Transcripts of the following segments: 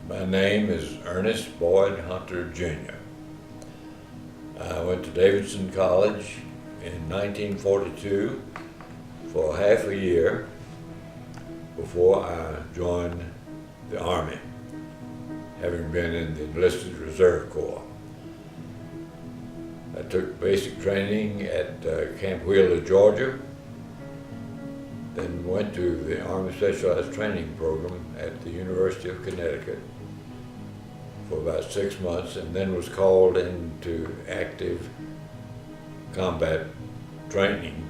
My name is Ernest Boyd Hunter, Jr. I went to Davidson College in 1942 for half a year before I joined the Army, having been in the Enlisted Reserve Corps. I took basic training at Camp Wheeler, Georgia, then went to the Army Specialized Training Program at the University of Connecticut for about 6 months, and then was called into active combat training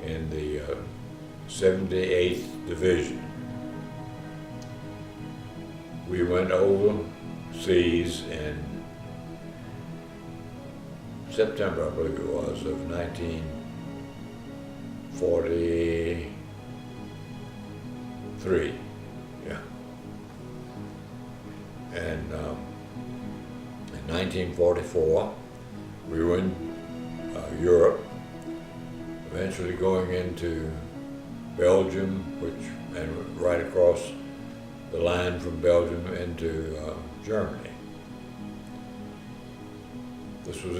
in the 78th Division. We went overseas in September, I believe it was, of 1943. Yeah. And in 1944, we were in Europe, eventually going into Belgium, and right across the line from Belgium into Germany. This was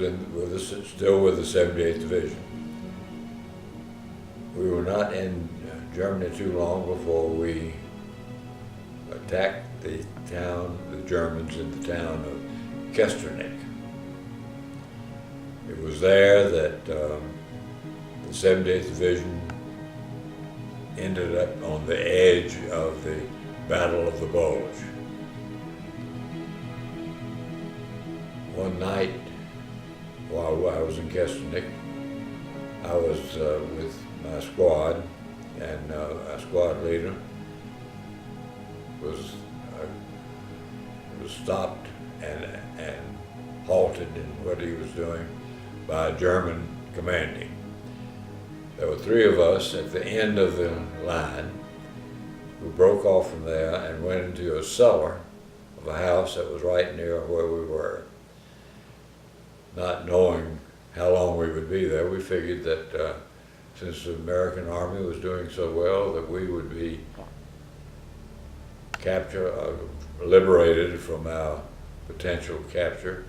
still with the 78th Division. We were not in Germany too long before we attacked the Germans in the town of Kesternik. It was there that the 78th Division ended up on the edge of the Battle of the Bulge. One night, while I was in Kesternik, I was with my squad, and our squad leader was stopped and halted in what he was doing by a German commanding. There were 3 of us at the end of the line who broke off from there and went into a cellar of a house that was right near where we were. Not knowing how long we would be there, we figured that since the American Army was doing so well, that we would be liberated from our potential capture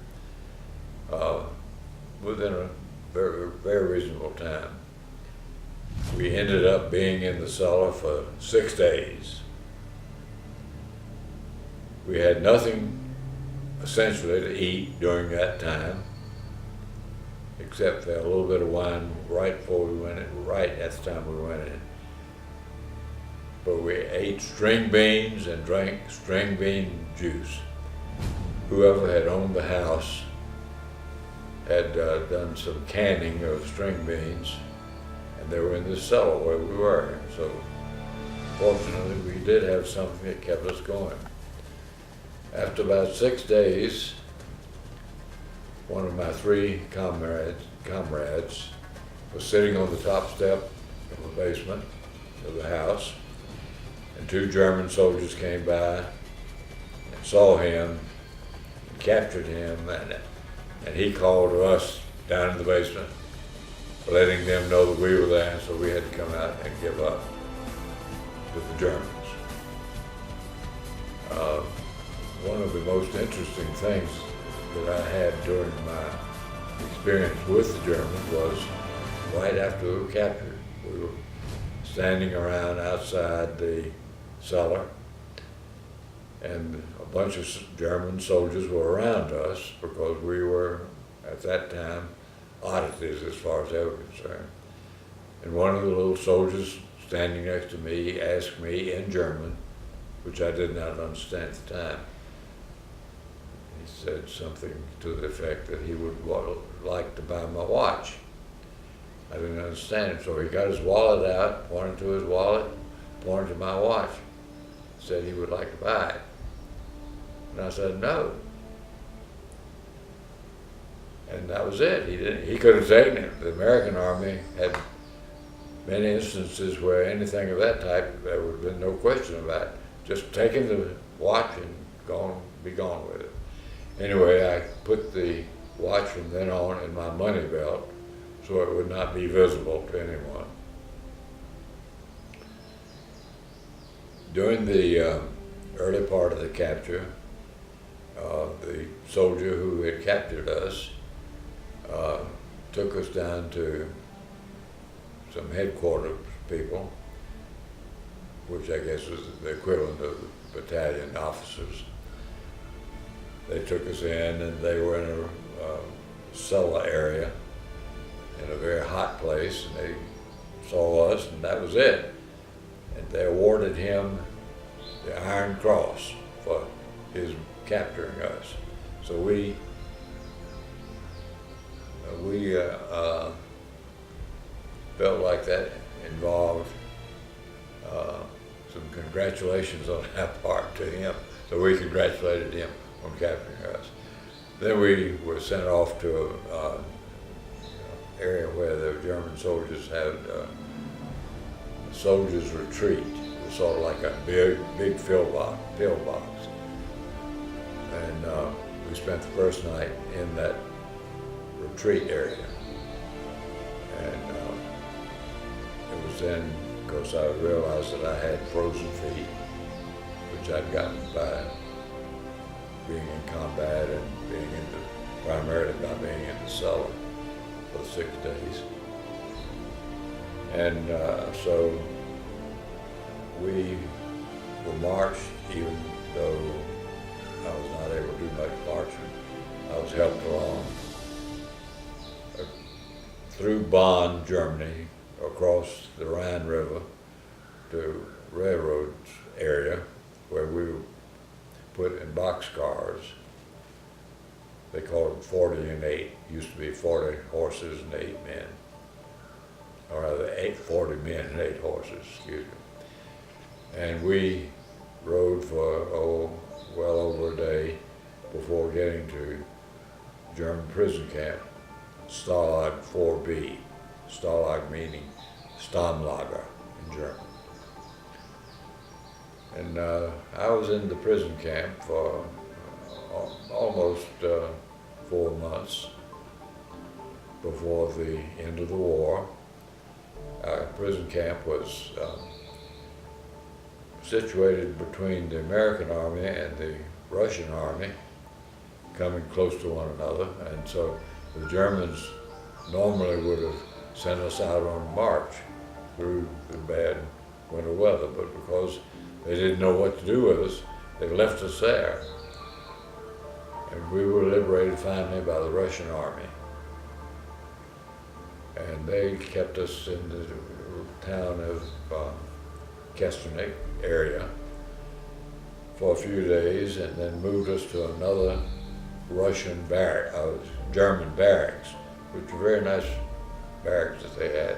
within a very, very reasonable time. We ended up being in the cellar for 6 days. We had nothing essentially to eat during that time, except for a little bit of wine right before we went in, right at the time we went in. But we ate string beans and drank string bean juice. Whoever had owned the house had done some canning of string beans, and they were in the cellar where we were. So fortunately, we did have something that kept us going. After about 6 days, one of my 3 comrades was sitting on the top step of the basement of the house, and 2 German soldiers came by and saw him, and captured him, and he called to us down in the basement, letting them know that we were there, so we had to come out and give up to the Germans. One of the most interesting things that I had during my experience with the Germans was right after we were captured. We were standing around outside the cellar, and a bunch of German soldiers were around us because we were, at that time, oddities as far as they were concerned. And one of the little soldiers standing next to me asked me in German, which I did not understand at the time. He said something to the effect that he would like to buy my watch. I didn't understand him, so he got his wallet out, pointed to his wallet, pointed to my watch, said he would like to buy it. And I said no. And that was it. He could have taken it. The American Army had many instances where anything of that type, there would have been no question about it. Just taking the watch and be gone with it. Anyway, I put the watch from then on in my money belt so it would not be visible to anyone. During the early part of the capture, the soldier who had captured us took us down to some headquarters people, which I guess was the equivalent of the battalion officers. They took us in, and they were in a cellar area in a very hot place, and they saw us, and that was it. And they awarded him the Iron Cross for his capturing us. So we felt like that involved some congratulations on our part to him. So we congratulated him on capturing us. Then we were sent off to an area where the German soldiers had a soldiers' retreat. It was sort of like a big field box. And we spent the first night in that retreat area. And it was then, because I realized that I had frozen feet, which I'd gotten by being in combat and primarily by being in the cellar for 6 days. And so we were marched, even though I was not able to do much marching. I was helped along through Bonn, Germany, across the Rhine River to railroad area where we were put in boxcars. They called them 40 and 8. Used to be 40 horses and 8 men. Or rather, 40 men and 8 horses, excuse me. And we rode for, well over a day before getting to German prison camp, Stalag 4B. Stalag meaning Stammlager in German. And I was in the prison camp for almost 4 months before the end of the war. Our prison camp was situated between the American Army and the Russian Army, coming close to one another, and so the Germans normally would have sent us out on a march through the bad winter weather, but because they didn't know what to do with us, they left us there. And we were liberated finally by the Russian Army. And they kept us in the town of Kesternik area for a few days, and then moved us to another German barracks, which were very nice barracks that they had.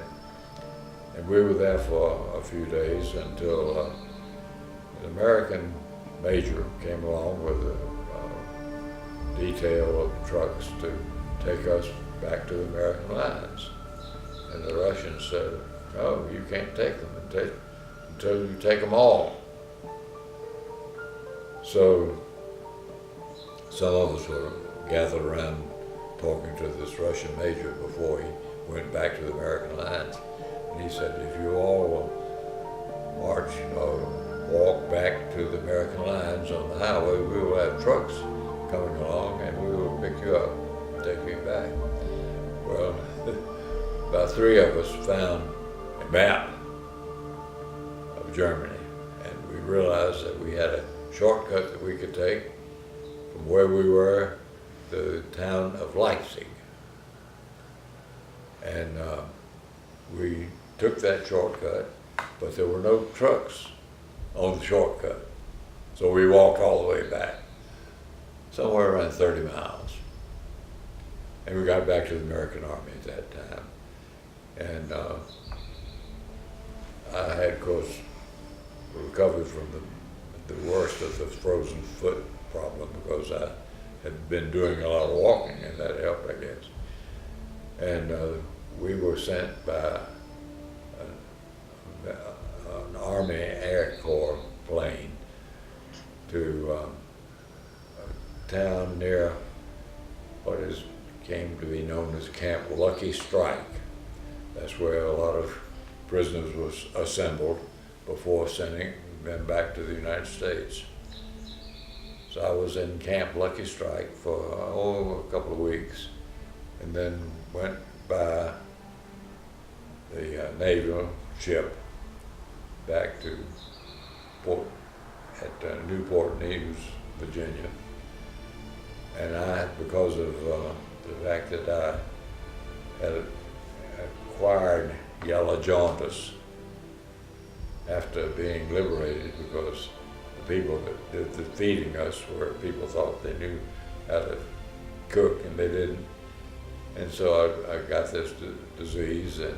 And we were there for a few days until an American major came along with a detail of trucks to take us back to the American lines. And the Russians said, "No, you can't take them until you take them all." So some of us were gathered around talking to this Russian major before he went back to the American lines. And he said, "If you all will march or walk back to the American lines on the highway, we will have trucks coming along and we will pick you up and take you back." Well, about 3 of us found a map of Germany, and we realized that we had a shortcut that we could take from where we were to the town of Leipzig. And we took that shortcut, but there were no trucks on the shortcut. So we walked all the way back, somewhere around 30 miles. And we got back to the American Army at that time. And I had, of course, recovered from the worst of the frozen foot problem because I had been doing a lot of walking, and that helped, I guess. And we were sent by an Army Air Corps plane to a town near what came to be known as Camp Lucky Strike. That's where a lot of prisoners was assembled before sending them back to the United States. So I was in Camp Lucky Strike for a couple of weeks, and then went by the naval ship back to port at Newport News, Virginia. And I, because of the fact that I had acquired yellow jaundice after being liberated, because the people that did the feeding us were people thought they knew how to cook and they didn't. And so I got this disease, and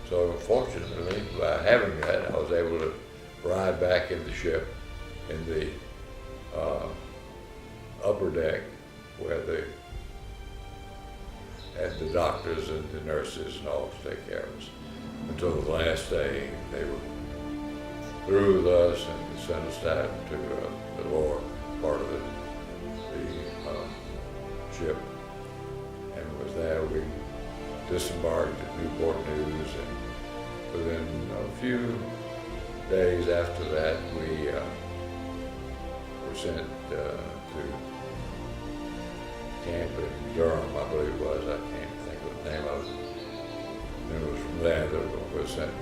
so fortunately, by having that, I was able to ride back in the ship in the upper deck where they had the doctors and the nurses and all to take care of us. Until the last day, they were through with us and sent us down to the lower part of the ship. And with that, we disembarked at Newport News, and within a few days after that, we were sent to camp in Durham, I believe it was. I can't think of the name of it. And it was from there that we were sent,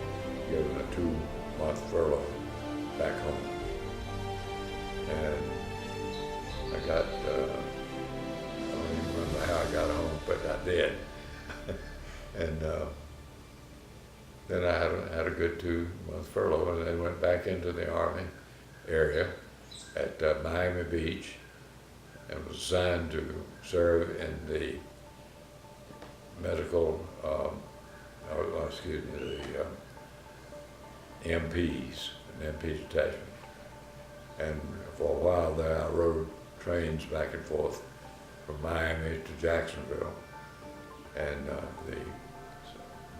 given a 2-month furlough back home. And I got, I don't even remember how I got home, but I did. And then I had a good 2-month furlough, and then went back into the Army area at Miami Beach, and was assigned to serve in the medical, the MPs, an MP detachment. And for a while there, I rode trains back and forth from Miami to Jacksonville. And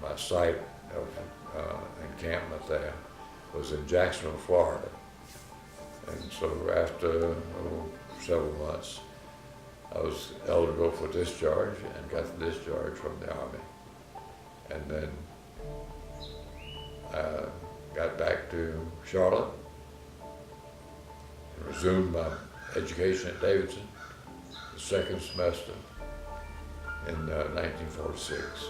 my site of encampment there was in Jacksonville, Florida. And so after several months, I was eligible for discharge and got the discharge from the Army. And then I got back to Charlotte and resumed my education at Davidson, the second semester in 1946.